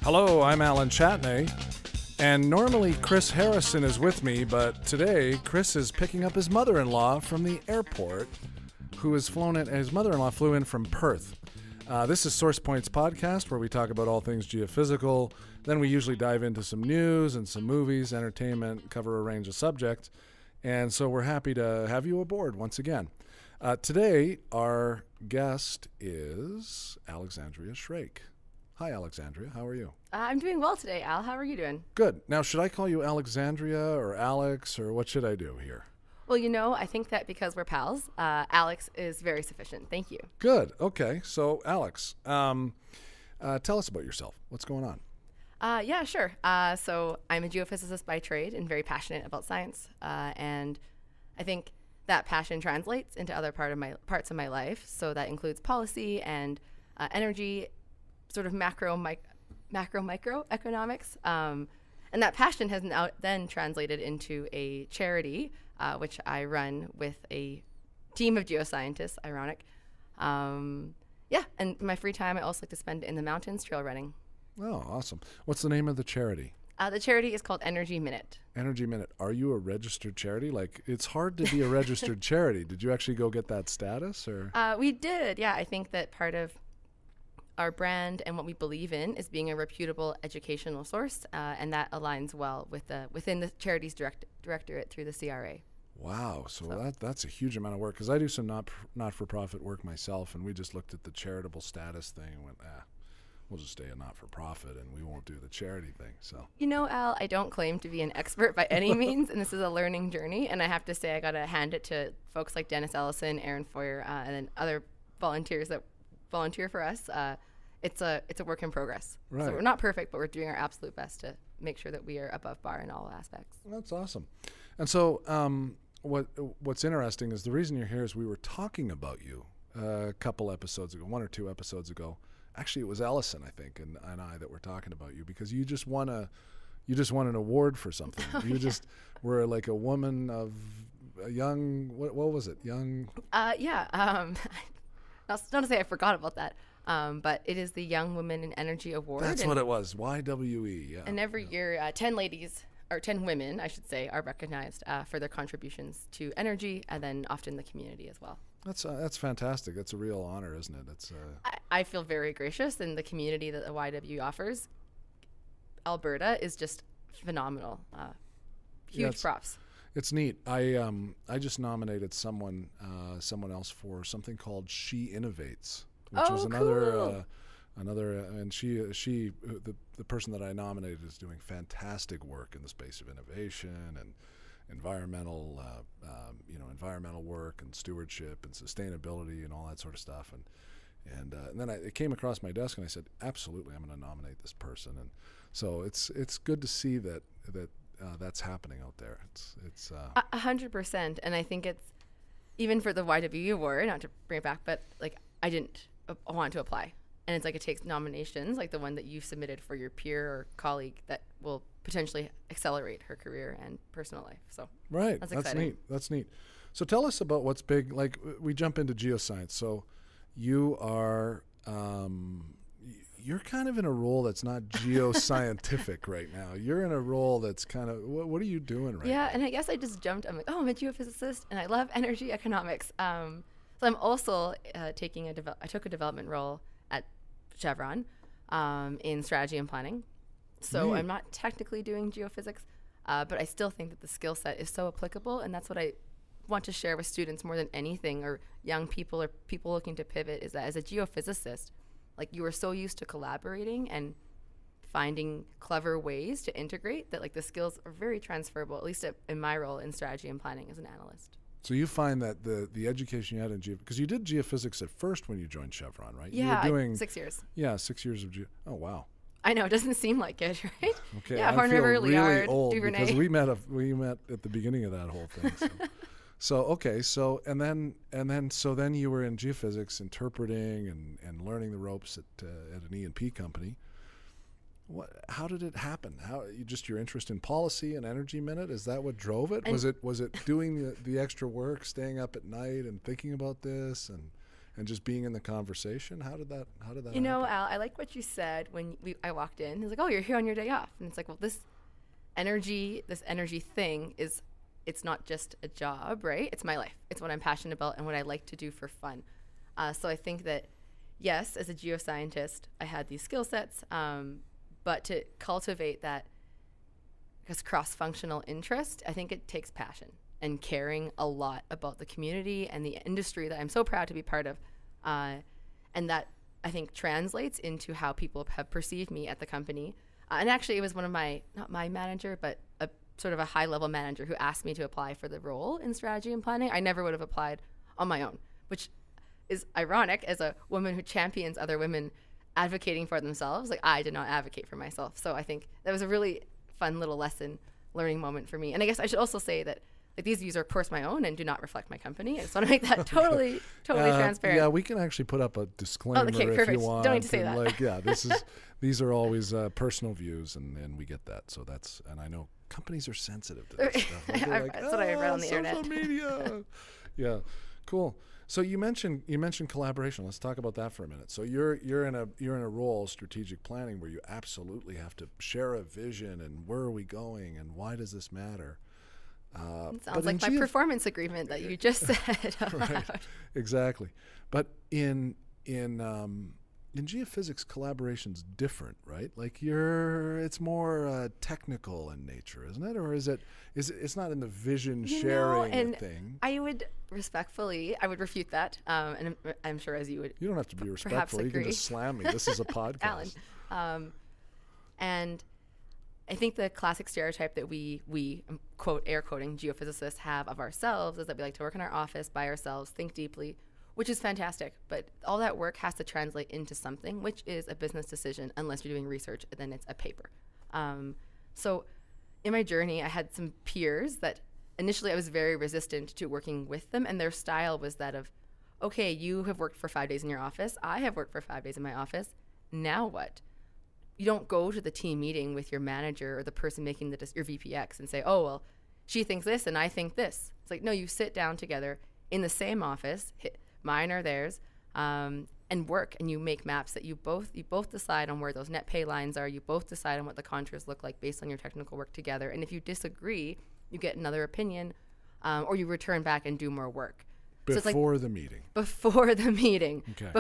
Hello, I'm Alan Chatney, and normally Chris Harrison is with me, but today Chris is picking up his mother-in-law from the airport, who has flown in, and his mother-in-law flew in from Perth. This is Source Point's podcast, where we talk about all things geophysical. Then we usually dive into some news and some movies, entertainment, cover a range of subjects. And so we're happy to have you aboard once again. Today, our guest is Alexandria Shrake. Hi, Alexandria. How are you? I'm doing well today, Al. How are you doing? Good. Now, should I call you Alexandria or Alex, or what should I do here? Well, you know, I think that because we're pals, Alex is very sufficient. Thank you. Good. Okay. So, Alex, tell us about yourself. What's going on? Yeah, sure. So I'm a geophysicist by trade and very passionate about science. And I think that passion translates into other parts of my life. So that includes policy and energy, sort of macro micro economics. And that passion has now then translated into a charity, which I run with a team of geoscientists, ironic. Yeah, and my free time I also like to spend in the mountains trail running. Oh, awesome. What's the name of the charity? The charity is called Energy Minute. Energy Minute. Are you a registered charity? Like, it's hard to be a registered charity. Did you actually go get that status, or? We did, yeah. I think that part of our brand and what we believe in is being a reputable educational source, and that aligns well with within the charities directorate through the CRA. Wow, so that's a huge amount of work, because I do some not-for-profit work myself, and we just looked at the charitable status thing and went, we'll just stay a not-for-profit and we won't do the charity thing. So, you know, Al, I don't claim to be an expert by any means, and this is a learning journey, and I have to say I got to hand it to folks like Dennis Ellison, Aaron Foyer, and then other volunteers that volunteer for us. It's a work in progress. Right. So we're not perfect, but we're doing our absolute best to make sure that we are above bar in all aspects. That's awesome. And so what's interesting is the reason you're here is we were talking about you a couple episodes ago, 1 or 2 episodes ago. Actually, it was Ellison, I think, and I that were talking about you, because you just won an award for something. You just were like a woman of a young, what was it? Young. Yeah. Not to say I forgot about that. But it is the Young Women in Energy Award. That's what it was. YWE. Yeah. And every year, 10 ladies, or 10 women, I should say, are recognized for their contributions to energy, and then often the community as well. That's fantastic. That's a real honor, isn't it? It's. I feel very gracious in the community that the YWE offers. Alberta is just phenomenal. Huge props. It's neat. I just nominated someone else for something called She Innovates, which was another, and the person that I nominated is doing fantastic work in the space of innovation and environmental work and stewardship and sustainability and all that sort of stuff. And then it came across my desk, and I said, absolutely, I'm going to nominate this person. And so it's good to see that that's happening out there. It's 100%, and I think it's even for the YWE award, not to bring it back, but like I didn't want to apply, and it's like it takes nominations like the one that you submitted for your peer or colleague that will potentially accelerate her career and personal life. So right, that's exciting. That's neat. So tell us about what's big. Like, we jump into geoscience. So you are. You're kind of in a role that's not geoscientific right now. You're in a role that's kind of, what are you doing right now? Yeah, and I guess I just jumped. I'm like, I'm a geophysicist, and I love energy economics. So I'm also I took a development role at Chevron in strategy and planning. So I'm not technically doing geophysics, but I still think that the skill set is so applicable, and that's what I want to share with students more than anything, or young people or people looking to pivot, is that as a geophysicist, like, you are so used to collaborating and finding clever ways to integrate that, like, the skills are very transferable, at least in my role in strategy and planning as an analyst. So you find that the education you had in because you did geophysics at first when you joined Chevron, right? Yeah, you were doing 6 years. Yeah, 6 years of oh, wow. I know, it doesn't seem like it, right? Okay, yeah, I Horn feel River, really Liard, old Duvernay. because we met at the beginning of that whole thing. So then you were in geophysics, interpreting and learning the ropes at an E&P company. How did it happen? Your interest in policy and Energy Minute, is that what drove it? Was it doing the extra work, staying up at night and thinking about this, and just being in the conversation? How did that You know, happen? Al, I like what you said when I walked in. He's like, oh, you're here on your day off. And it's like, well, this energy thing it's not just a job, right? It's my life. It's what I'm passionate about and what I like to do for fun. So I think that, yes, as a geoscientist, I had these skill sets, but to cultivate that cross-functional interest, I think it takes passion and caring a lot about the community and the industry that I'm so proud to be part of. And that, I think, translates into how people have perceived me at the company. And actually, it was one of not my manager, but a sort of a high-level manager who asked me to apply for the role in strategy and planning. I never would have applied on my own, which is ironic as a woman who champions other women advocating for themselves. Like, I did not advocate for myself. So I think that was a really fun little learning moment for me. And I guess I should also say that these views are, of course, my own and do not reflect my company. I just want to make that totally transparent. Yeah, we can actually put up a disclaimer okay, if perfect. you want. Don't need to say that. Like, yeah, these are always personal views, and we get that. So and I know companies are sensitive to this stuff. Like, that's what I read on the social internet. media. Yeah, cool. So you mentioned collaboration. Let's talk about that for a minute. So you're in a role, strategic planning, where you absolutely have to share a vision and where are we going and why does this matter. It sounds like my performance agreement that you just said. Right, exactly. But in geophysics, collaboration's different, right? Like it's more technical in nature, isn't it? Or is it's not in the vision sharing thing? I would respectfully, refute that, and I'm sure as you would. You don't have to be respectful. You can just slam me. This is a podcast. Alan, and I think the classic stereotype that we quote, air quoting, geophysicists have of ourselves is that we like to work in our office by ourselves, think deeply, which is fantastic. But all that work has to translate into something, which is a business decision, unless you're doing research, and then it's a paper. So in my journey, I had some peers that initially I was very resistant to working with them, and their style was that of, okay, you have worked for 5 days in your office. I have worked for 5 days in my office. Now what? You don't go to the team meeting with your manager or the person making your VPX and say, oh, well, she thinks this and I think this. It's like, no, you sit down together in the same office, mine or theirs, and work, and you make maps that you both decide on where those net pay lines are. You both decide on what the contours look like based on your technical work together. And if you disagree, you get another opinion, or you return back and do more work. Before the meeting. Before the meeting. Okay.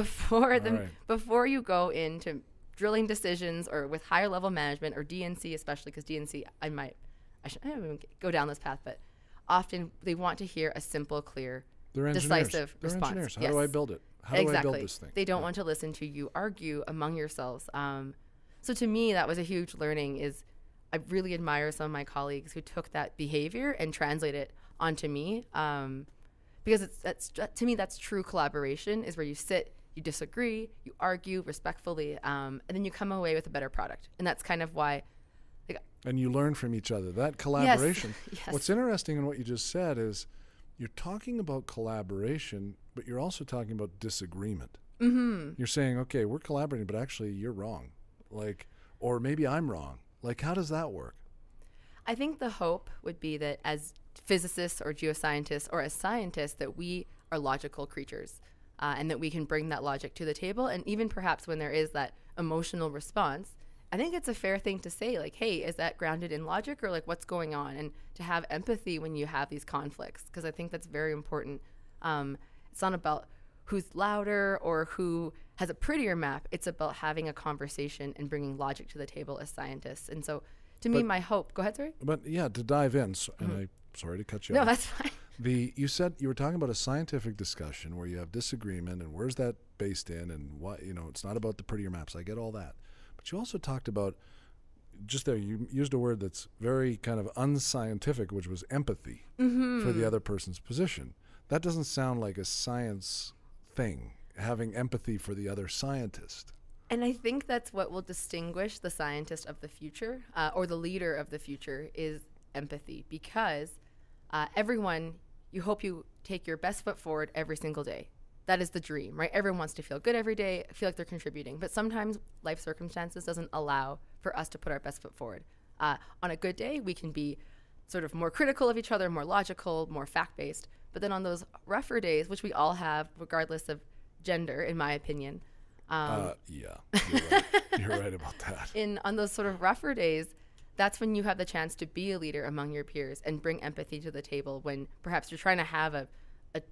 Before you go into drilling decisions or with higher level management or DNC, especially because DNC, I don't even go down this path, but often they want to hear a simple, clear, decisive response. Engineers. How do I build it? How do I build this thing? They don't want to listen to you argue among yourselves. So to me, that was a huge learning. I really admire some of my colleagues who took that behavior and translated it onto me, because to me that's true collaboration, is where you sit, you disagree, you argue respectfully, and then you come away with a better product. And that's kind of why. And you learn from each other. That collaboration. Yes. What's interesting in what you just said is you're talking about collaboration, but you're also talking about disagreement. Mm-hmm. You're saying, okay, we're collaborating, but actually you're wrong. Or maybe I'm wrong. How does that work? I think the hope would be that as physicists or geoscientists or as scientists, that we are logical creatures. And that we can bring that logic to the table. And even perhaps when there is that emotional response, I think it's a fair thing to say, hey, is that grounded in logic, or what's going on? And to have empathy when you have these conflicts, because I think that's very important. It's not about who's louder or who has a prettier map. It's about having a conversation and bringing logic to the table as scientists. And so to me, my hope, go ahead, sorry. But yeah, to dive in, and I'm sorry to cut you off. No, that's fine. You said you were talking about a scientific discussion where you have disagreement, and where's that based in, and what, it's not about the prettier maps. I get all that. But you also talked about, just there, you used a word that's very kind of unscientific, which was empathy for the other person's position. That doesn't sound like a science thing, having empathy for the other scientist. And I think that's what will distinguish the scientist of the future, or the leader of the future, is empathy. Because everyone, you hope you take your best foot forward every single day. That is the dream, right? Everyone wants to feel good every day, feel like they're contributing. But sometimes life circumstances doesn't allow for us to put our best foot forward. On a good day, we can be sort of more critical of each other, more logical, more fact-based. But then on those rougher days, which we all have, regardless of gender, in my opinion. Yeah, you're right. You're right about that. On those sort of rougher days, that's when you have the chance to be a leader among your peers and bring empathy to the table when perhaps you're trying to have a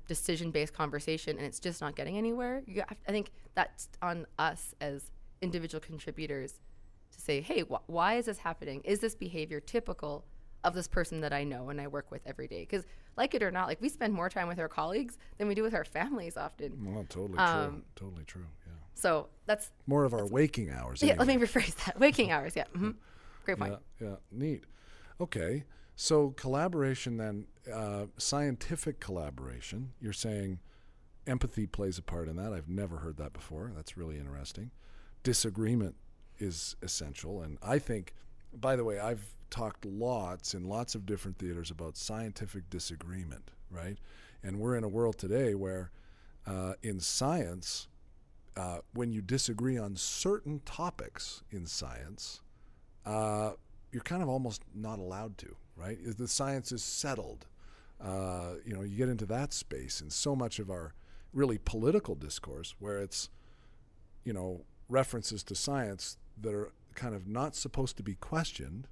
decision-based conversation and it's just not getting anywhere. I think that's on us as individual contributors to say, hey, why is this happening? Is this behavior typical of this person that I know and I work with every day? Because like it or not, like we spend more time with our colleagues than we do with our families often. Well, totally true. Totally true, yeah. So that's more of our waking hours. Yeah, anyway. let me rephrase that. Waking hours, yeah. Mm-hmm. Great point. Yeah, neat. Okay, so collaboration then, scientific collaboration, you're saying empathy plays a part in that. I've never heard that before. That's really interesting. Disagreement is essential, and I think, by the way, I've talked lots in lots of different theaters about scientific disagreement, right? And we're in a world today where in science, when you disagree on certain topics in science, you're kind of almost not allowed to, right? The science is settled. You get into that space in so much of our really political discourse where it's, references to science that are kind of not supposed to be questioned,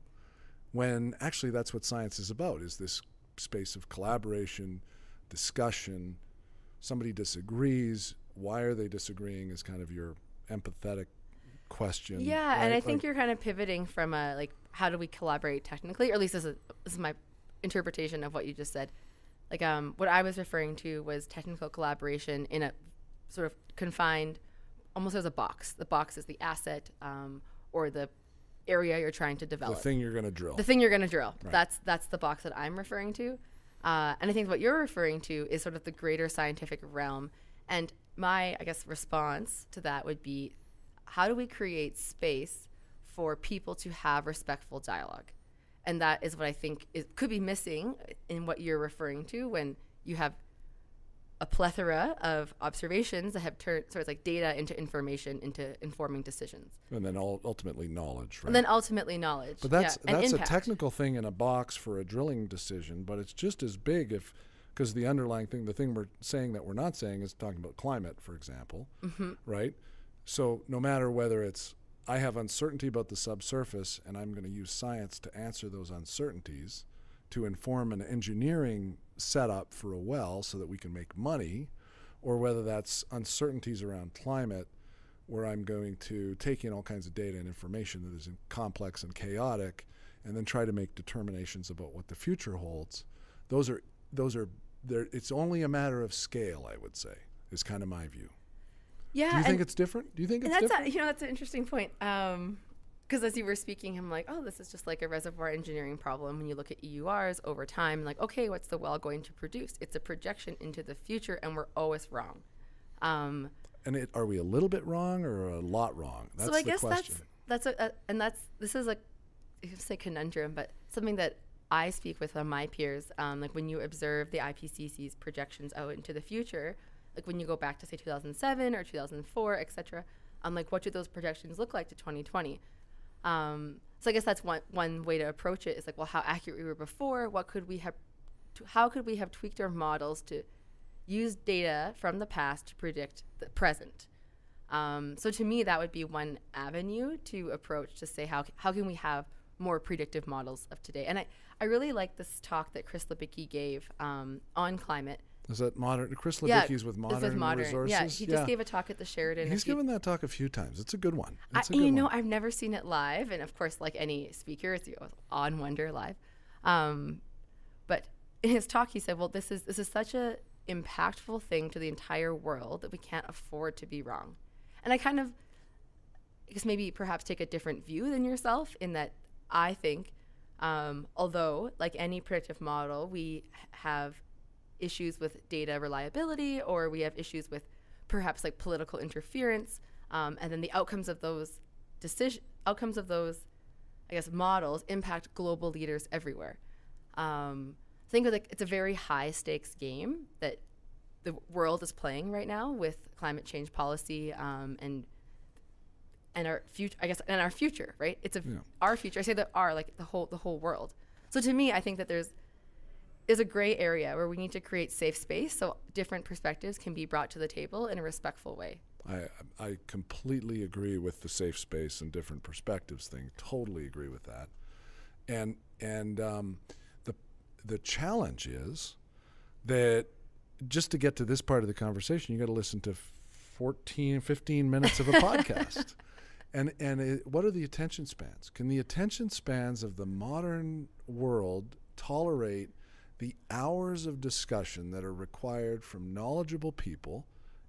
when actually that's what science is about, is this space of collaboration, discussion. Somebody disagrees. Why are they disagreeing is kind of your empathetic question. Yeah, right? and I think you're kind of pivoting from how do we collaborate technically, or at least this is my interpretation of what you just said. What I was referring to was technical collaboration in a sort of confined, almost as a box. The box is the asset or the area you're trying to develop. The thing you're going to drill. The thing you're going to drill. Right. That's the box that I'm referring to. And I think what you're referring to is sort of the greater scientific realm. And my, response to that would be, how do we create space for people to have respectful dialogue? And that is what I think could be missing in what you're referring to when you have a plethora of observations that have turned sort of like data into information, into informing decisions. And then ultimately knowledge, right? And then ultimately knowledge. But that's a impact. technical thing in a box for a drilling decision, but it's just as big because the underlying thing, the thing we're saying that we're not saying is talking about climate, for example, right? So no matter whether it's, I have uncertainty about the subsurface and I'm going to use science to answer those uncertainties to inform an engineering setup for a well so that we can make money, or whether that's uncertainties around climate where I'm going to take in all kinds of data and information that is complex and chaotic and then try to make determinations about what the future holds. Those are it's only a matter of scale, I would say, is kind of my view. Yeah. Do you think it's different? Do you think it's different? That's an interesting point. Because as you were speaking, I'm like, oh, this is just like a reservoir engineering problem. When you look at EURs over time, like, okay, what's the well going to produce? It's a projection into the future, and we're always wrong. And are we a little bit wrong or a lot wrong? That's so I the guess question. This is I could say conundrum, but something that I speak with on my peers. Like when you observe the IPCC's projections out into the future, like when you go back to say 2007 or 2004, et cetera, like what do those projections look like to 2020? So I guess that's one way to approach it is like, well, how accurate we were before? How could we have tweaked our models to use data from the past to predict the present? So to me, that would be one avenue to approach to say, how can we have more predictive models of today? And I really like this talk that Chris Lipicki gave on climate. Is that modern? Chris Lipicki's with modern resources? Yeah, he just gave a talk at the Sheridan. He's given that talk a few times. It's a good one. I've never seen it live. And of course, like any speaker, it's awe and wonder live. But in his talk, he said, well, this is such a impactful thing to the entire world that we can't afford to be wrong. And I kind of, I guess maybe perhaps take a different view than yourself in that I think, although like any predictive model, we have issues with data reliability, or we have issues with perhaps like political interference, and then the outcomes of those, I guess, models impact global leaders everywhere. Think of it's a very high stakes game that the world is playing right now with climate change policy, and our future, I guess, and our future, right? It's our future. I say our, like the whole world. So to me, I think that there's is a gray area where we need to create safe space so different perspectives can be brought to the table in a respectful way. I completely agree with the safe space and different perspectives thing. Totally agree with that. And the challenge is that just to get to this part of the conversation, you got to listen to 15 minutes of a podcast. What are the attention spans? Can the attention spans of the modern world tolerate the hours of discussion that are required from knowledgeable people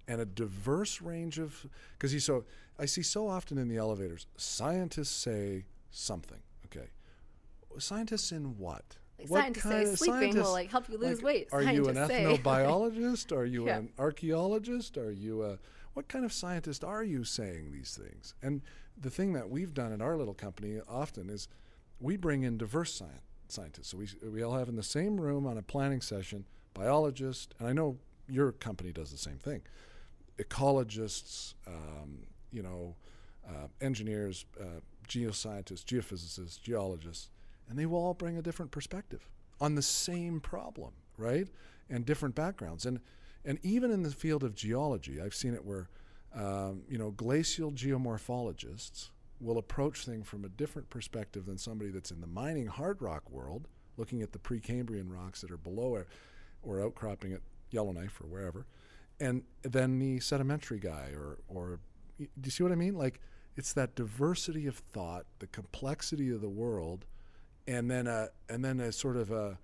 and a diverse range of, because I see so often in the elevators, scientists say something. Okay. Scientists in what? Like scientists say sleeping will like help you lose weight. Are you an ethnobiologist? Are you an archaeologist? Are you what kind of scientist are you saying these things? And the thing that we've done at our little company often is we bring in diverse scientists. So we all have in the same room on a planning session, biologists, and I know your company does the same thing, ecologists, engineers, geoscientists, geophysicists, geologists, and they will all bring a different perspective on the same problem, right? And different backgrounds. And even in the field of geology, I've seen it where, glacial geomorphologists will approach things from a different perspective than somebody that's in the mining hard rock world, looking at the Precambrian rocks that are below or outcropping at Yellowknife or wherever, and then the sedimentary guy or do you see what I mean? Like, it's that diversity of thought, the complexity of the world, and then a sort of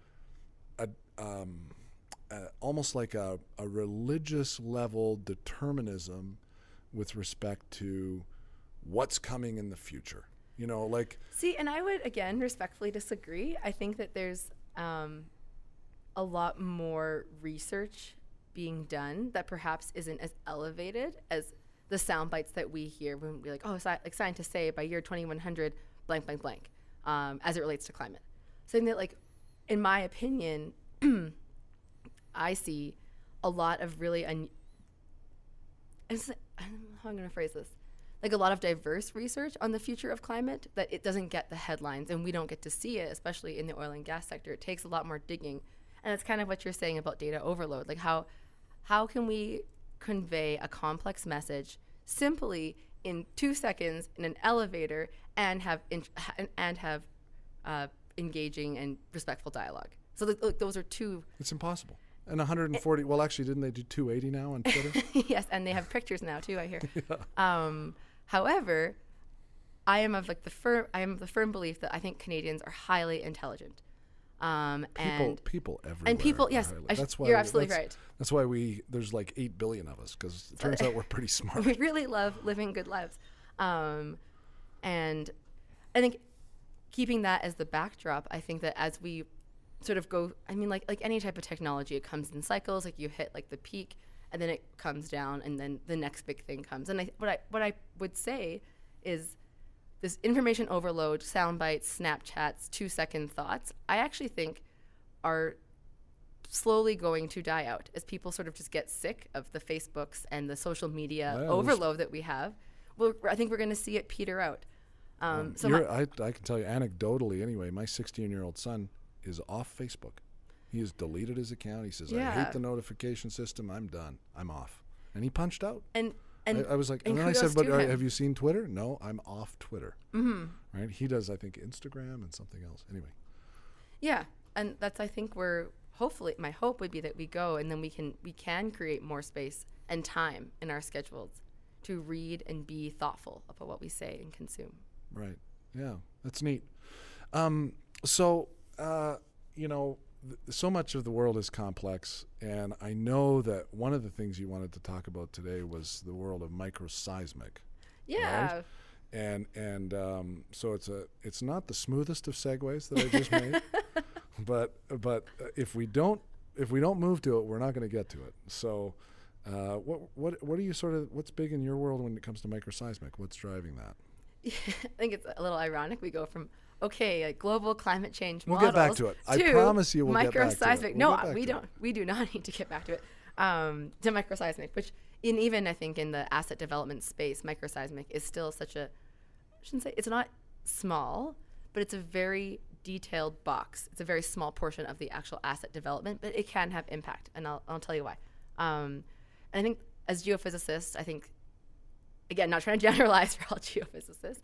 almost like a religious level determinism with respect to what's coming in the future. See, and I would again respectfully disagree. I think that there's a lot more research being done that perhaps isn't as elevated as the sound bites that we hear when we're like, like scientists say by year 2100 blank blank blank, as it relates to climate. Saying that, like, in my opinion, I see a lot of really how I'm going to phrase this, like a lot of diverse research on the future of climate that it doesn't get the headlines and we don't get to see it, especially in the oil and gas sector. It takes a lot more digging. And it's kind of what you're saying about data overload. Like how can we convey a complex message simply in 2 seconds in an elevator and have engaging and respectful dialogue? So those are two. It's impossible. And 140. Well, actually, didn't they do 280 now on Twitter? Yes, and they have pictures now too, I hear. Yeah. However, I am of the firm belief that I think Canadians are highly intelligent. People everywhere. And people, yes, that's why you're absolutely right. That's why there's like 8 billion of us, because it turns out we're pretty smart. We really love living good lives. And I think keeping that as the backdrop, I think that as we sort of go, I mean, like any type of technology, it comes in cycles. Like you hit like the peak, and then it comes down, and then the next big thing comes. And what I would say is this information overload, sound bites, Snapchats, 2-second thoughts, I actually think are slowly going to die out as people sort of just get sick of the Facebooks and the social media overload that we have. Well, I think we're going to see it peter out. I can tell you anecdotally anyway, my 16-year-old son is off Facebook. He has deleted his account. He says, I hate the notification system. I'm done. I'm off. And he punched out. And I was like, and then I said, but have you seen Twitter? No, I'm off Twitter. Mm-hmm. Right? He does, I think, Instagram and something else. Anyway. Yeah. And that's, I think hopefully, my hope would be that we go and then we can create more space and time in our schedules to read and be thoughtful about what we say and consume. Right. Yeah. That's neat. So much of the world is complex, and I know that one of the things you wanted to talk about today was the world of microseismic. Yeah. Right? And so it's not the smoothest of segues that I just made, but if we don't move to it, we're not going to get to it. So what are you what's big in your world when it comes to microseismic? What's driving that? I think it's a little ironic. We go from global climate change models. We'll get back to it. I promise you we'll get back to it. We don't. We do not need to get back to it. To microseismic, which even I think in the asset development space, microseismic is still such a, I shouldn't say, it's not small, but it's a very detailed box. It's a very small portion of the actual asset development, but it can have impact, and I'll tell you why. And I think as geophysicists, I think, again, not trying to generalize for all geophysicists,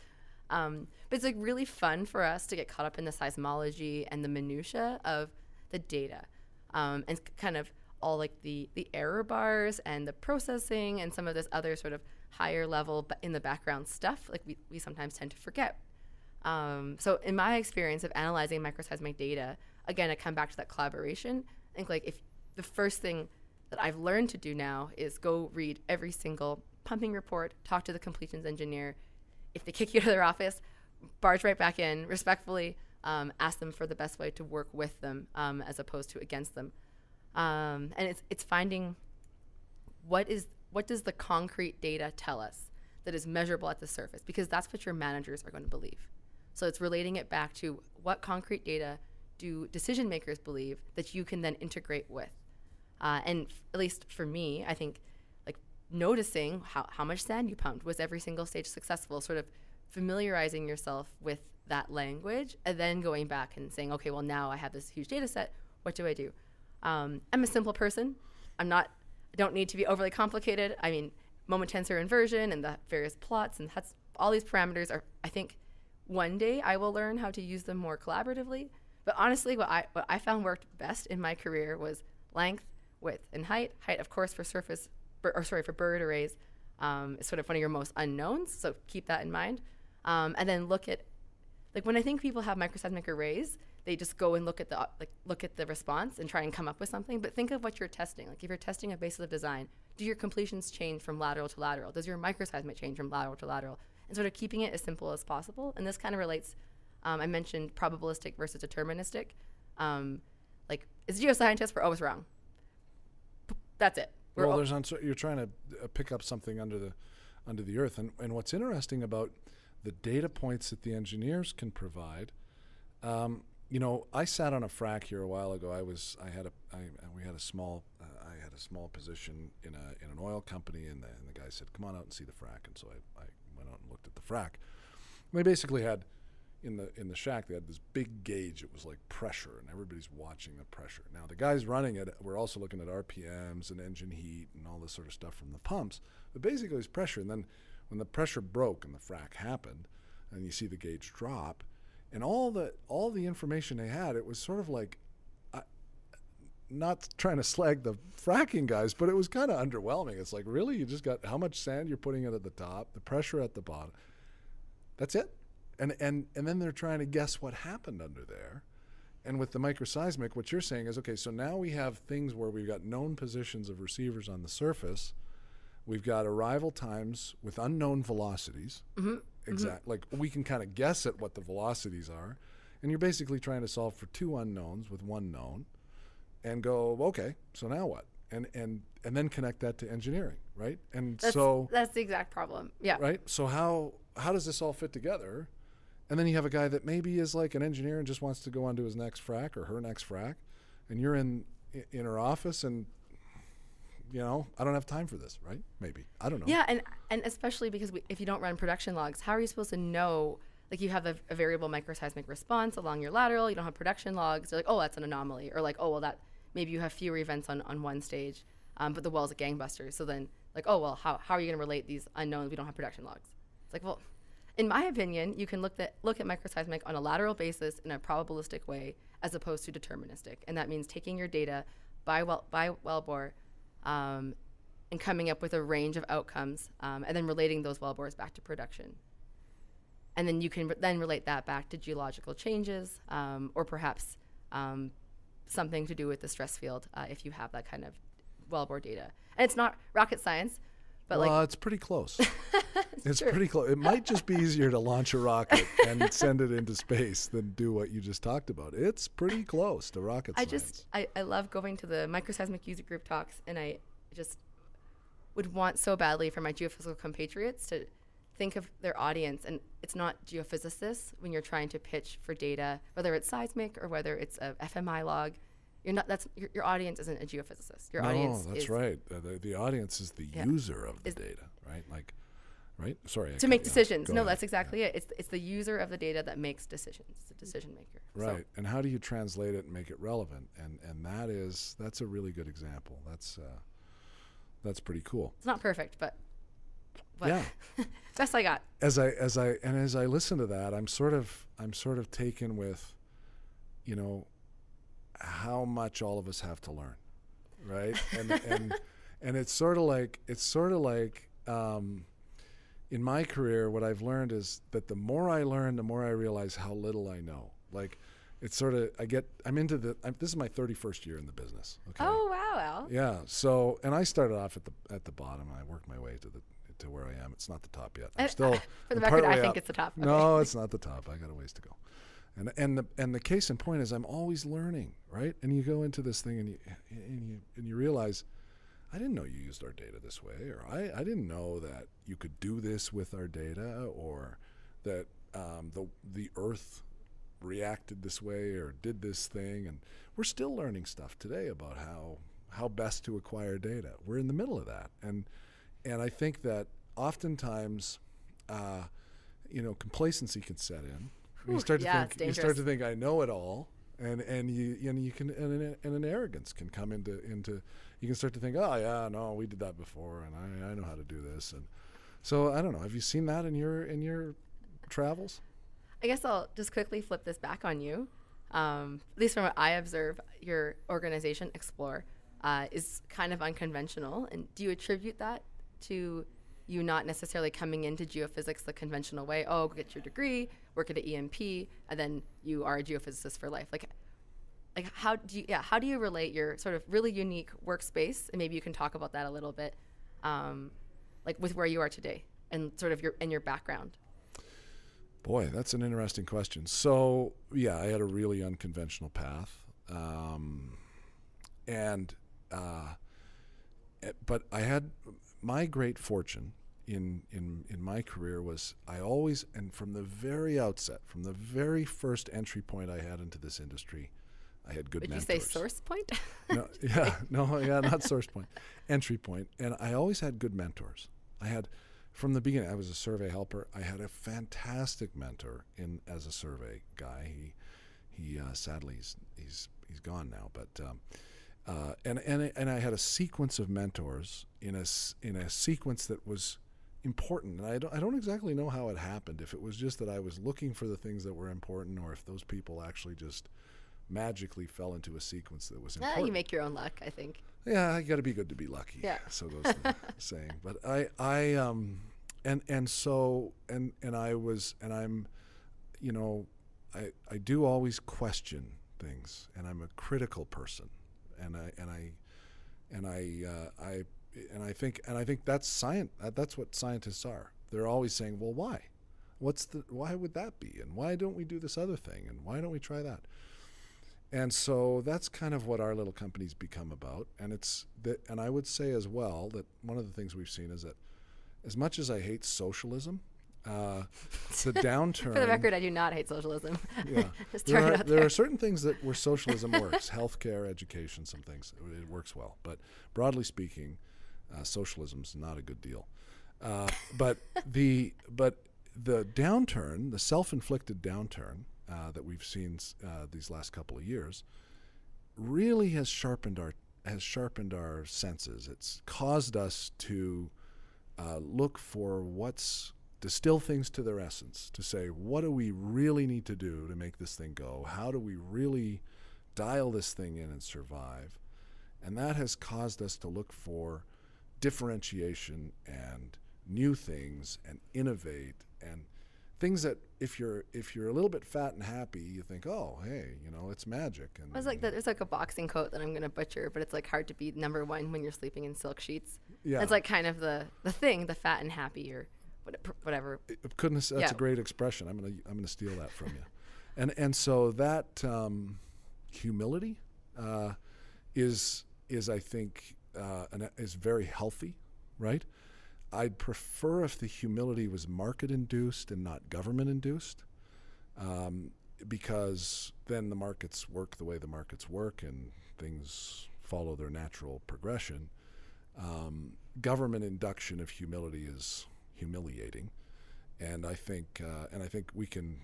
but it's like really fun for us to get caught up in the seismology and the minutia of the data, and kind of all like the error bars and the processing and some of this other sort of higher level but in the background stuff like we sometimes tend to forget. So in my experience of analyzing microseismic data, again, I come back to that collaboration. I think like if the first thing that I've learned to do now is go read every single pumping report, talk to the completions engineer. If they kick you out of their office, barge right back in, respectfully ask them for the best way to work with them as opposed to against them. And it's finding what does the concrete data tell us that is measurable at the surface, because that's what your managers are going to believe. So it's relating it back to what concrete data do decision makers believe that you can then integrate with. And at least for me, I think like noticing how much sand you pumped, was every single stage successful, sort of familiarizing yourself with that language, and then going back and saying, okay, well now I have this huge data set, what do I do? I'm a simple person. I don't need to be overly complicated. I mean, moment tensor inversion and the various plots and that's all these parameters are, I think one day I will learn how to use them more collaboratively. But honestly, what I found worked best in my career was length, width, and height. Height, of course, for for bird arrays, is sort of one of your most unknowns. So keep that in mind. And then look at, like when I think people have microseismic arrays, they just go and look at the response and try and come up with something. But think of what you're testing. Like if you're testing a basis of design, do your completions change from lateral to lateral? Does your microseismic change from lateral to lateral? And sort of keeping it as simple as possible. And this kind of relates, I mentioned probabilistic versus deterministic. Like as a geoscientist, we're always wrong. That's it. You're trying to pick up something under the earth. And what's interesting about the data points that the engineers can provide, I sat on a frac here a while ago. I had a small position in an oil company, and the guy said, "Come on out and see the frac." And so I went out and looked at the frac. They basically had in the shack, they had this big gauge. It was like pressure, and everybody's watching the pressure. Now the guys running it were also looking at RPMs and engine heat and all this sort of stuff from the pumps. But basically, it's pressure. And then when the pressure broke and the frac happened, and you see the gauge drop. And all the information they had, it was sort of like, not trying to slag the fracking guys, but it was kind of underwhelming. It's like, really, you just got how much sand you're putting in at the top, the pressure at the bottom. That's it. And then they're trying to guess what happened under there. And with the microseismic, what you're saying is, okay, so now we have things where we've got known positions of receivers on the surface. We've got arrival times with unknown velocities. Mm-hmm. Like we can kind of guess at what the velocities are, and you're basically trying to solve for two unknowns with one known, and go, okay, so now what? And then connect that to engineering, right? And that's the exact problem. Yeah. Right. So how does this all fit together? And then you have a guy that maybe is like an engineer and just wants to go on to his next frac or her next frac, and you're in her office and. I don't have time for this, right? Maybe. I don't know. Yeah, and especially because if you don't run production logs, how are you supposed to know, like you have a variable microseismic response along your lateral, you don't have production logs, you're like, oh, that's an anomaly. Or like, oh, well, that maybe you have fewer events on one stage, but the well's a gangbuster. So then, like, oh, well, how are you going to relate these unknowns? We don't have production logs. It's like, well, in my opinion, you can look at microseismic on a lateral basis in a probabilistic way as opposed to deterministic. And that means taking your data by wellbore, and coming up with a range of outcomes, and then relating those wellbores back to production. And then you can then relate that back to geological changes, or perhaps something to do with the stress field if you have that kind of wellbore data. And it's not rocket science, but it's pretty close. It's pretty close. It might just be easier to launch a rocket and send it into space than do what you just talked about. It's pretty close to rocket science. I love going to the microseismic user group talks, and I just would want so badly for my geophysical compatriots to think of their audience. And it's not geophysicists when you're trying to pitch for data, whether it's seismic or whether it's a FMI log. Your audience isn't a geophysicist. Your audience that's is right. The audience is the user of the data, right? Like, right? Sorry. To make decisions. No, ahead. that's exactly it. It's the user of the data that makes decisions. It's the decision maker. Right. So. And how do you translate it and make it relevant? And that's a really good example. That's pretty cool. It's not perfect, but yeah. Best I got. As I listen to that, I'm sort of taken with, how much all of us have to learn, right? And it's sort of like in my career, what I've learned is that the more I learn, the more I realize how little I know. Like, it's sort of, this is my 31st year in the business. Okay. Oh, wow, Al. Yeah. So, and I started off at the bottom, and I worked my way to where I am. It's not the top yet. I'm still, for the record, I think it's the top. Okay. No, it's not the top. I got a ways to go. And the case in point is I'm always learning, right? And you go into this thing and you realize, I didn't know you used our data this way, or I didn't know that you could do this with our data, or that the Earth reacted this way or did this thing. And we're still learning stuff today about how best to acquire data. We're in the middle of that, and I think that oftentimes, complacency can set in. You start to think I know it all. And you can and an arrogance can come into you can start to think, oh yeah, no, we did that before, and I know how to do this. And so I don't know, have you seen that in your travels? I guess I'll just quickly flip this back on you. At least from what I observe, your organization Explor is kind of unconventional. And do you attribute that to you not necessarily coming into geophysics the conventional way? Oh, get your degree, work at an EMP, and then you are a geophysicist for life. Like how do you relate your sort of really unique workspace, and maybe you can talk about that a little bit, like with where you are today and sort of your background? Boy, that's an interesting question. So yeah, I had a really unconventional path, but I had my great fortune in my career was I always, and from the very outset, from the very first entry point I had into this industry, I had good mentors. Did you say source point? Not source point, entry point. And I always had good mentors. I had, from the beginning, I was a survey helper. I had a fantastic mentor as a survey guy. He sadly he's gone now, but and I had a sequence of mentors in a sequence that was important. And I don't exactly know how it happened. If it was just that I was looking for the things that were important, or if those people actually just magically fell into a sequence that was important. You make your own luck, I think. Yeah, you got to be good to be lucky. Yeah. So goes the saying. But I do always question things, and I'm a critical person, and I think that's science. That's what scientists are. They're always saying, well, why? Why would that be? And why don't we do this other thing? And why don't we try that? And so that's kind of what our little company's become about. And and I would say as well that one of the things we've seen is that as much as I hate socialism, the downturn. For the record, I do not hate socialism. Yeah. There are certain things where socialism works. Healthcare, education, some things, it works well. But broadly speaking, socialism's not a good deal. But the downturn, the self-inflicted downturn that we've seen these last couple of years, really has sharpened our senses. It's caused us to look for distill things to their essence, to say, what do we really need to do to make this thing go? How do we really dial this thing in and survive? And that has caused us to look for differentiation and new things and innovate, and things that if you're a little bit fat and happy, you think, oh, hey, it's magic. And there's like a boxing quote that I'm going to butcher, but it's like hard to be number one when you're sleeping in silk sheets. Yeah. It's like kind of the thing, the fat and happy, or whatever. That's a great expression. I'm gonna steal that from you. And so that humility is I think is very healthy, right? I'd prefer if the humility was market-induced and not government-induced, because then the markets work the way the markets work and things follow their natural progression. Government induction of humility is humiliating, and I think we can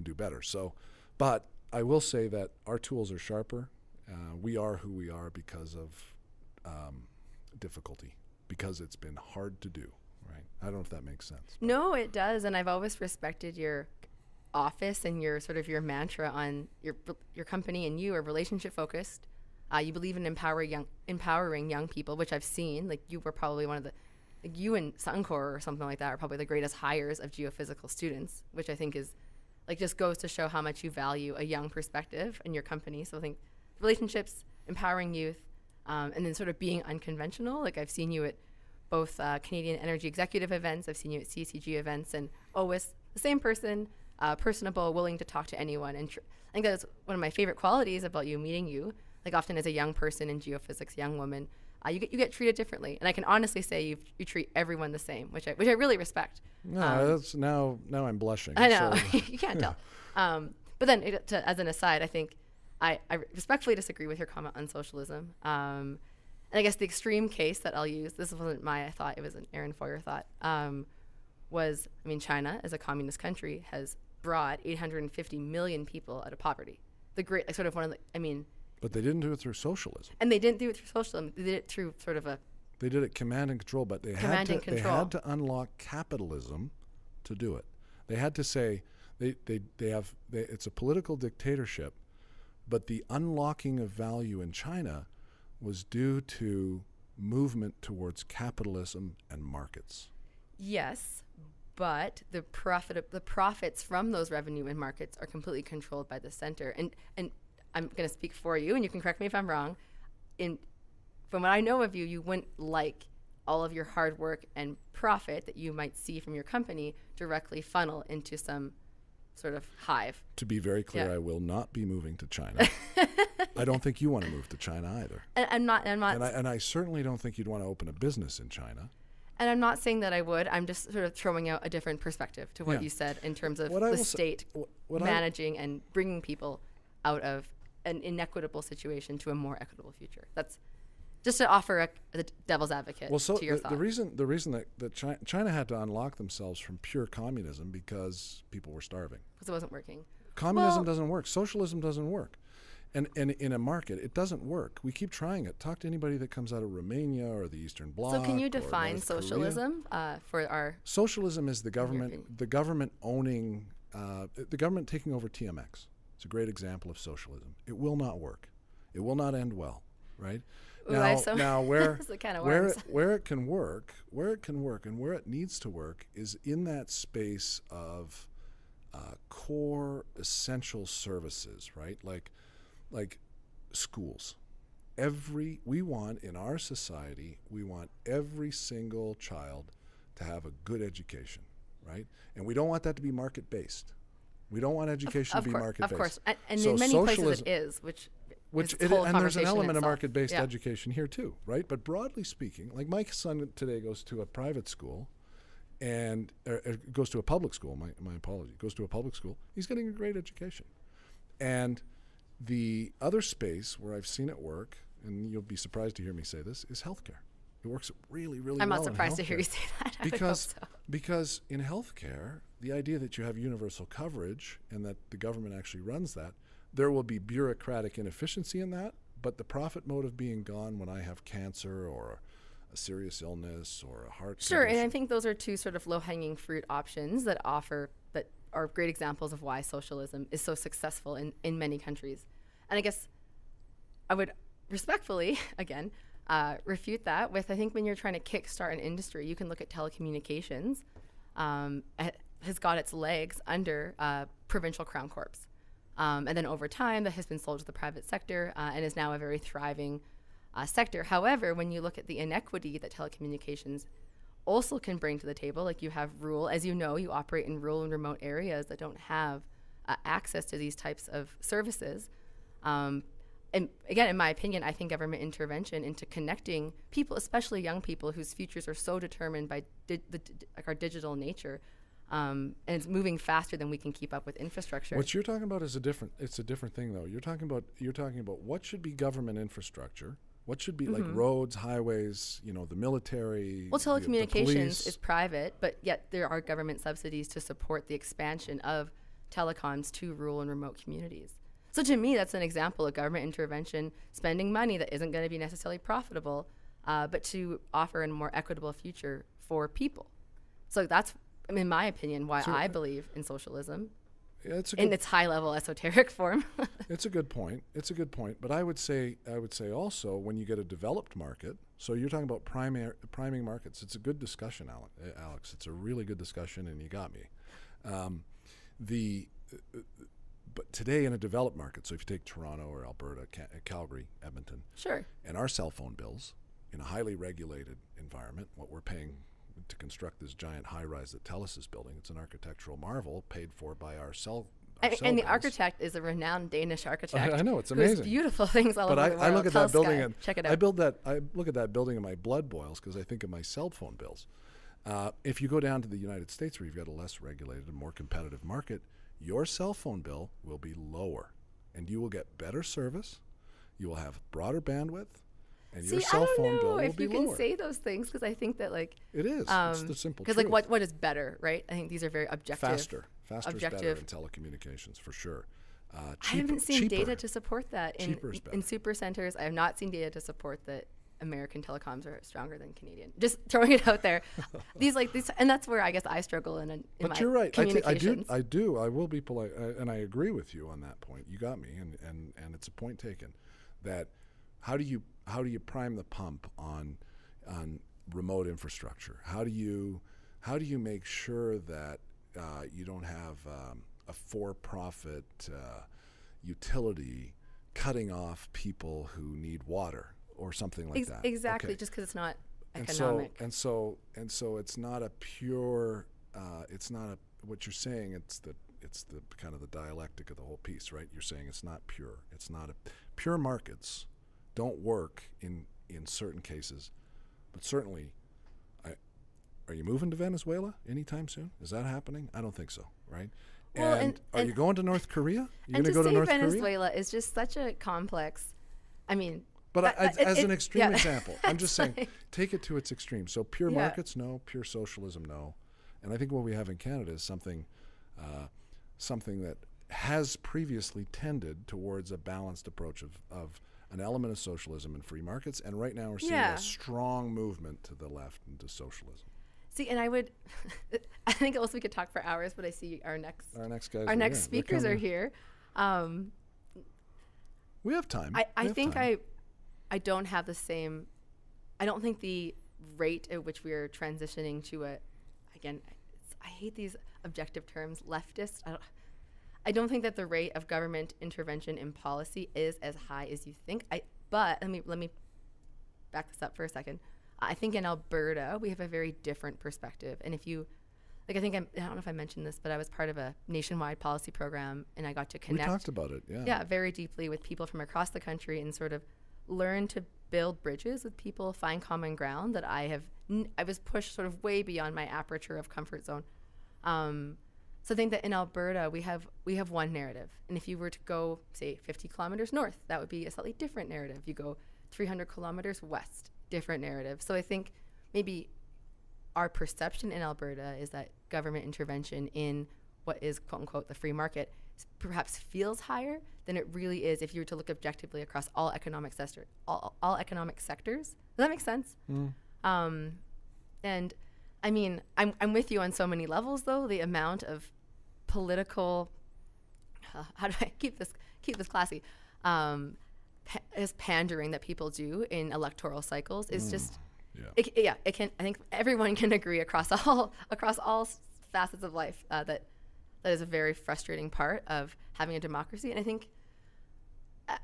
do better. So, but I will say that our tools are sharper. We are who we are because of difficulty, because it's been hard to do. Right? I don't know if that makes sense. No, it does, and I've always respected your office and your sort of your mantra on your company, and you are relationship focused. You believe in empowering young people, which I've seen. Like, you were probably one of the, like, you and Suncor or something like that are probably the greatest hires of geophysical students, which I think is, like, just goes to show how much you value a young perspective in your company. So I think relationships, empowering youth, and then sort of being unconventional. Like, I've seen you at both Canadian Energy Executive events. I've seen you at CCG events, and always the same person, personable, willing to talk to anyone. And I think that's one of my favorite qualities about you, meeting you. Like, often as a young person in geophysics, young woman, you get treated differently. And I can honestly say you treat everyone the same, which I really respect. No, that's now I'm blushing. I know. So. You can't tell. But then, as an aside, I think I respectfully disagree with your comment on socialism. And I guess the extreme case that I'll use, this wasn't my thought, it was an Aaron Foyer thought, was, I mean, China, as a communist country, has brought 850 million people out of poverty. The great, like, sort of one of the, I mean... But they didn't do it through socialism. And they didn't do it through socialism. They did it through sort of a... They did it command and control, but they had to unlock capitalism to do it. They had to say, it's a political dictatorship, but the unlocking of value in China was due to movement towards capitalism and markets. Yes, but the profits from those revenue and markets are completely controlled by the center. And I'm going to speak for you, and you can correct me if I'm wrong. From what I know of you, you wouldn't like all of your hard work and profit that you might see from your company directly funnel into some sort of hive. To be very clear, yeah. I will not be moving to China. I don't think you want to move to China either. And I certainly don't think you'd want to open a business in China. And I'm not saying that I would. I'm just sort of throwing out a different perspective to what you said in terms of the state managing and bringing people out of an inequitable situation to a more equitable future. That's just to offer the devil's advocate to your thought. The reason that China had to unlock themselves from pure communism because people were starving. Because it wasn't working. Communism doesn't work. Socialism doesn't work. And in a market, it doesn't work. We keep trying it. Talk to anybody that comes out of Romania or the Eastern Bloc. So can you define socialism for our... Socialism is the government owning, the government taking over TMX. It's a great example of socialism. It will not work. It will not end well, right? Ooh, now where where it can work, and where it needs to work is in that space of core essential services, right? Like schools. We want in our society, we want every single child to have a good education, right? And we don't want that to be market based. We don't want education to be market based. Of course, and so in many places it is, and there's an element of market-based education here too, right? But broadly speaking, like my son today goes to a private school, and goes to a public school. My apology. Goes to a public school. He's getting a great education, and the other space where I've seen it work, and you'll be surprised to hear me say this, is healthcare. It works really, really well. I'm not surprised to hear you say that. Because in healthcare, the idea that you have universal coverage and that the government actually runs that, there will be bureaucratic inefficiency in that, but the profit motive being gone when I have cancer or a serious illness or a heart condition. And I think those are two sort of low-hanging fruit options that are great examples of why socialism is so successful in many countries. And I guess I would respectfully, again, refute that with, I think when you're trying to kickstart an industry, you can look at telecommunications. It has got its legs under provincial crown corps. And then over time, that has been sold to the private sector and is now a very thriving sector. However, when you look at the inequity that telecommunications also can bring to the table, like you have rural, as you know, you operate in rural and remote areas that don't have access to these types of services. And again, in my opinion, I think government intervention into connecting people, especially young people whose futures are so determined by our digital nature, and it's moving faster than we can keep up with infrastructure. What you're talking about is it's a different thing though. You're talking about what should be government infrastructure, What should be like roads, highways, the military? Well, the telecommunications police? is private, but yet there are government subsidies to support the expansion of telecoms to rural and remote communities. So to me, that's an example of government intervention, spending money that isn't going to be necessarily profitable, but to offer a more equitable future for people. So that's, in my opinion, why I believe in socialism. Yeah, in its high-level esoteric form. It's a good point. But I would say also when you get a developed market. So you're talking about priming markets. It's a good discussion, Alex. It's a really good discussion, and you got me. But today in a developed market, so if you take Toronto or Alberta, Calgary, Edmonton, sure, and our cell phone bills in a highly regulated environment, what we're paying to construct this giant high-rise that TELUS is building. It's an architectural marvel paid for by our cell and the architect is a renowned Danish architect. I know, it's amazing. There's beautiful things all over the world. But I look at that building and check it out. I look at that building and my blood boils because I think of my cell phone bills. If you go down to the United States where you've got a less regulated and more competitive market, your cell phone bill will be lower and you will get better service. You will have broader bandwidth. And your cell phone bill will be lower. I don't know if you can say those things because I think that it is. It's the simple truth. Because what is better, right? I think these are very objective. Faster is better in telecommunications for sure. I haven't seen data to support that in super centers. I have not seen data to support that American telecoms are stronger than Canadian. Just throwing it out there. these, and that's where I guess I struggle in but my you're right. Communications. I do. I will be polite, and I agree with you on that point. You got me, and it's a point taken. That how do you prime the pump on remote infrastructure? How do you make sure that you don't have a for-profit utility cutting off people who need water or something like that? Exactly, okay. Just because it's not economic. And so it's not a pure. It's not what you're saying. It's the kind of the dialectic of the whole piece, right? You're saying it's not pure. It's not pure markets don't work in certain cases, but certainly, are you moving to Venezuela anytime soon? Is that happening? I don't think so, right? Well, and are you going to North Korea? You're going to go to North Korea? Venezuela is just such a complex. I mean, but as an extreme example, I'm just saying, take it to its extreme. So pure markets, no. Pure socialism, no. And I think what we have in Canada is something that has previously tended towards a balanced approach of an element of socialism and free markets, and right now we're seeing a strong movement to the left into socialism. See, and I think also we could talk for hours, but I see our next speakers are here. We have time. I don't have the same. I don't think the rate at which we are transitioning to I hate these objective terms, leftist. I don't think that the rate of government intervention in policy is as high as you think. But let me back this up for a second. I think in Alberta we have a very different perspective. And if you, I don't know if I mentioned this, but I was part of a nationwide policy program, and I got to connect. We talked about it, yeah. Yeah, very deeply with people from across the country and sort of learn to build bridges with people, find common ground that I was pushed sort of way beyond my aperture of comfort zone. So I think that in Alberta we have one narrative, and if you were to go, say, 50 kilometers north, that would be a slightly different narrative. You go 300 kilometers west, different narrative. So I think maybe our perception in Alberta is that government intervention in what is quote unquote the free market perhaps feels higher than it really is if you were to look objectively across all economic sectors. Does that make sense? And I mean, I'm with you on so many levels, though. The amount of political, how do I keep this classy, is pandering that people do in electoral cycles is just, it can. I think everyone can agree across all facets of life that is a very frustrating part of having a democracy. And I think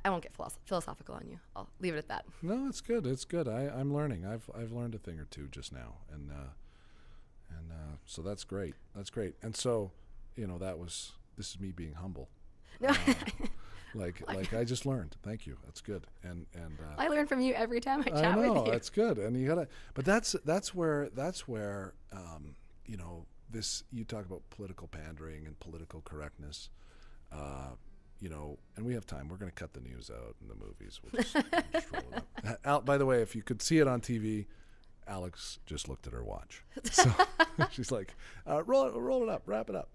I won't get philosophical on you. I'll leave it at that. No, it's good. It's good. I'm learning. I've learned a thing or two just now, and so that's great. That's great. And so, this is me being humble. Like I just learned. Thank you. That's good. And I learn from you every time I chat with you. That's good. And you gotta. But that's where this. You talk about political pandering and political correctness. and we have time. We're going to cut the news out and the movies. We'll just roll it up. By the way, if you could see it on TV, Alex just looked at her watch. So she's like, roll it up, wrap it up.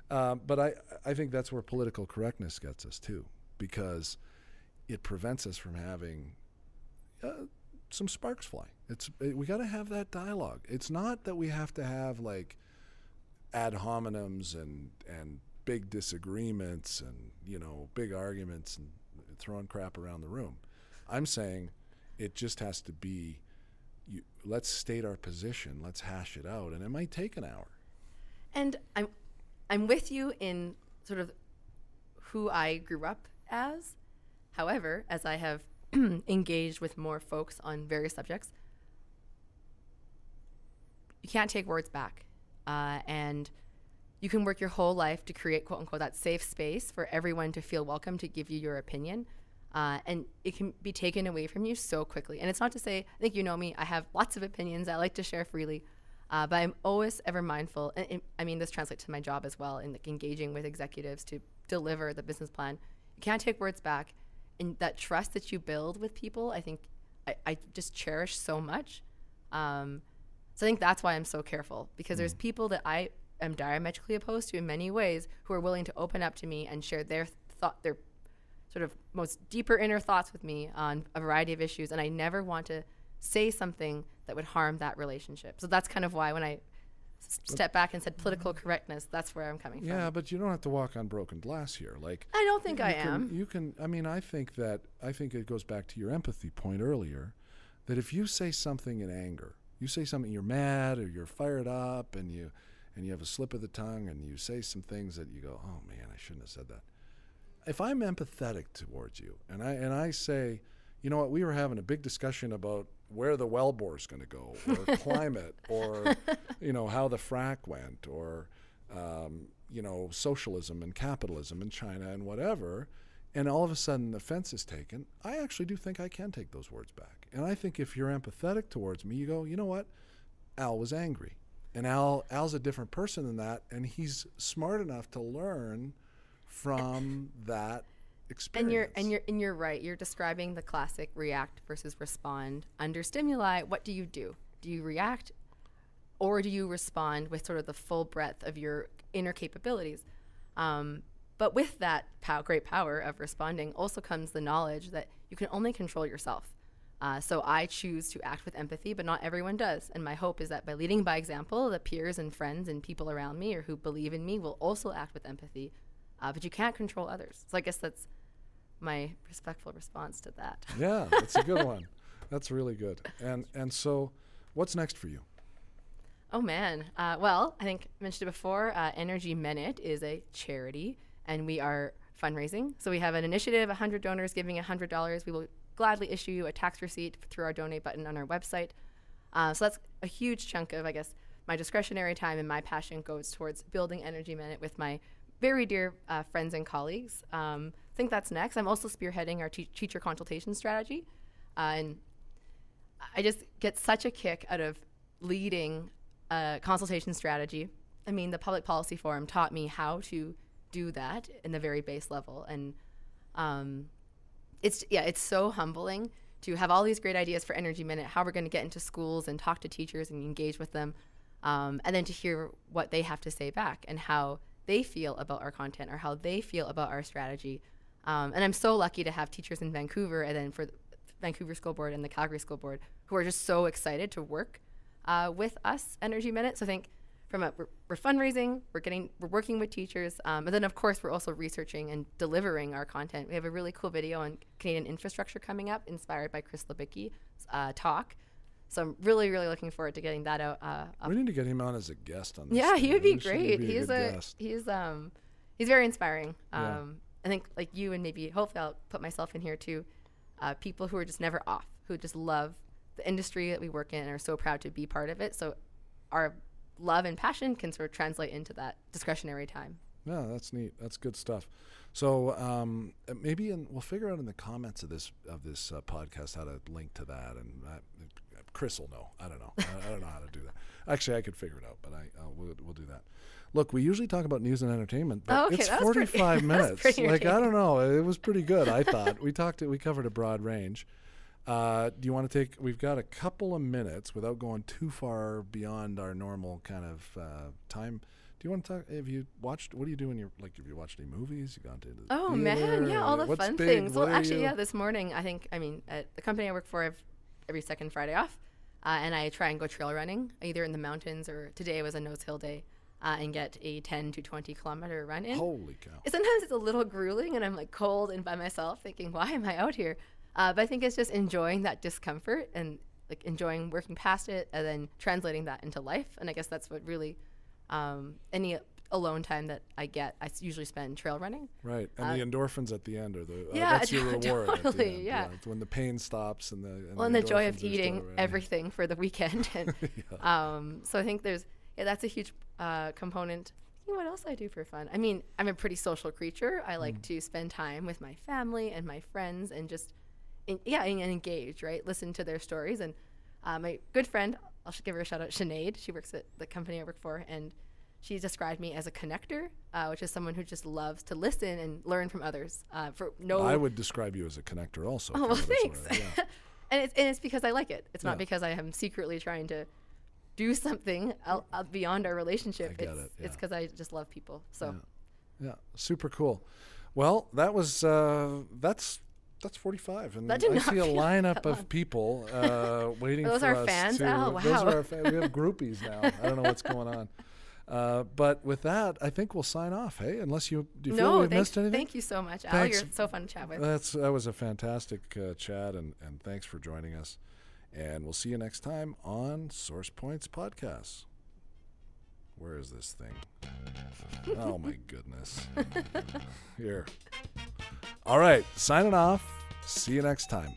But I think that's where political correctness gets us too, because it prevents us from having some sparks fly. We got to have that dialogue. It's not that we have to have like ad hominems and big disagreements and big arguments and throwing crap around the room. I'm saying it just has to be, let's state our position, let's hash it out, and it might take an hour. And I'm with you in sort of who I grew up as. However, as I have engaged with more folks on various subjects, you can't take words back. And you can work your whole life to create, quote unquote, that safe space for everyone to feel welcome to give you your opinion. And it can be taken away from you so quickly. And it's not to say, I think you know me, I have lots of opinions. I like to share freely. But I'm always ever mindful. And I mean, this translates to my job as well in like engaging with executives to deliver the business plan. You can't take words back. And that trust that you build with people, I think I just cherish so much. So I think that's why I'm so careful, because there's people that I am diametrically opposed to in many ways who are willing to open up to me and share their sort of most deeper inner thoughts with me on a variety of issues. And I never want to say something that would harm that relationship. So that's kind of why when I stepped back and said political correctness, that's where I'm coming from. Yeah, but you don't have to walk on broken glass here. Like, I don't think I am. You can, I mean, I think it goes back to your empathy point earlier, that if you say something in anger, you say something, you're mad or you're fired up and you have a slip of the tongue and you say some things that you go, oh man, I shouldn't have said that. If I'm empathetic towards you and I say, you know what, we were having a big discussion about where the wellbore is going to go, or climate, or how the frack went, or socialism and capitalism in China and whatever, and all of a sudden offense is taken, I actually do think I can take those words back. And I think if you're empathetic towards me, you go, you know what, Al was angry, and Al's a different person than that, and he's smart enough to learn from that experience. And you're right. You're describing the classic react versus respond. Under stimuli, what do? Do you react, or do you respond with sort of the full breadth of your inner capabilities? But with that great power of responding also comes the knowledge that you can only control yourself. So I choose to act with empathy, but not everyone does. And my hope is that by leading by example, the peers and friends and people around me or who believe in me will also act with empathy. But you can't control others. So I guess that's my respectful response to that. Yeah, that's a good one. That's really good. And so what's next for you? Oh, man. Well, I think I mentioned it before. Energy Minute is a charity, and we are fundraising. So we have an initiative, 100 donors giving $100. We will gladly issue you a tax receipt through our donate button on our website. So that's a huge chunk of, I guess, my discretionary time and my passion goes towards building Energy Minute with my very dear friends and colleagues. I think that's next. I'm also spearheading our teacher consultation strategy. And I just get such a kick out of leading a consultation strategy. I mean, the Public Policy Forum taught me how to do that in the very base level. And it's so humbling to have all these great ideas for Energy Minute, how we're going to get into schools and talk to teachers and engage with them, and then to hear what they have to say back and how they feel about our content or how they feel about our strategy. And I'm so lucky to have teachers in Vancouver and then for the Vancouver School Board and the Calgary School Board who are just so excited to work with us, Energy Minute. So I think we're fundraising, we're working with teachers, and then of course we're also researching and delivering our content. We have a really cool video on Canadian infrastructure coming up, inspired by Chris Lebicki's talk. So I'm really, really looking forward to getting that out. We need to get him on as a guest on this. Yeah, thing. he would be great. He's very inspiring. Yeah. I think like you and maybe hopefully I'll put myself in here too. People who are just never off, who just love the industry that we work in and are so proud to be part of it. So our love and passion can sort of translate into that discretionary time. Yeah, that's neat. That's good stuff. So maybe we'll figure out in the comments of this podcast how to link to that, and Chris will know. I don't know. I don't know how to do that. Actually, I could figure it out, but we'll do that. Look, we usually talk about news and entertainment, but okay, it's that was 45 minutes. Like, I don't know. It was pretty good, I thought. We covered a broad range. Do you want to we've got a couple of minutes without going too far beyond our normal kind of time. Do you want to talk, what do you do have you watched any movies? You gone to the theater, man, yeah, all the fun things. Well, actually, this morning, at the company I work for, I have every second Friday off, and I try and go trail running, either in the mountains or today was a nose hill day. And get a 10 to 20 kilometer run in. Holy cow. Sometimes it's a little grueling and I'm like cold and by myself thinking, why am I out here? But I think it's just enjoying that discomfort and like enjoying working past it and then translating that into life. And I guess that's what really, any alone time that I get, I usually spend trail running. Right. And the endorphins at the end are that's your reward. Totally, yeah. It's when the pain stops and the joy of eating everything for the weekend. And, so I think that's a huge component. What else I do for fun? I mean, I'm a pretty social creature. I like to spend time with my family and my friends and just, and engage, right? Listen to their stories. And my good friend, I'll give her a shout out, Sinead. She works at the company I work for, and she described me as a connector, which is someone who just loves to listen and learn from others. I would describe you as a connector also. Oh, well, thanks. And it's because I like it. It's not because I am secretly trying to do something beyond our relationship. It's because I just love people. So, yeah, super cool. Well, that was that's 45, and I see a lineup of people waiting for us. Those are fans. Oh, wow. Those are our fans. We have groupies now. I don't know what's going on. But with that, I think we'll sign off. Hey, unless do you feel we've missed anything? Thank you so much, Al. You're so fun to chat with. That was a fantastic chat, and thanks for joining us. And we'll see you next time on Source Points Podcasts. Where is this thing? Oh, my goodness. Here. All right. Signing off. See you next time.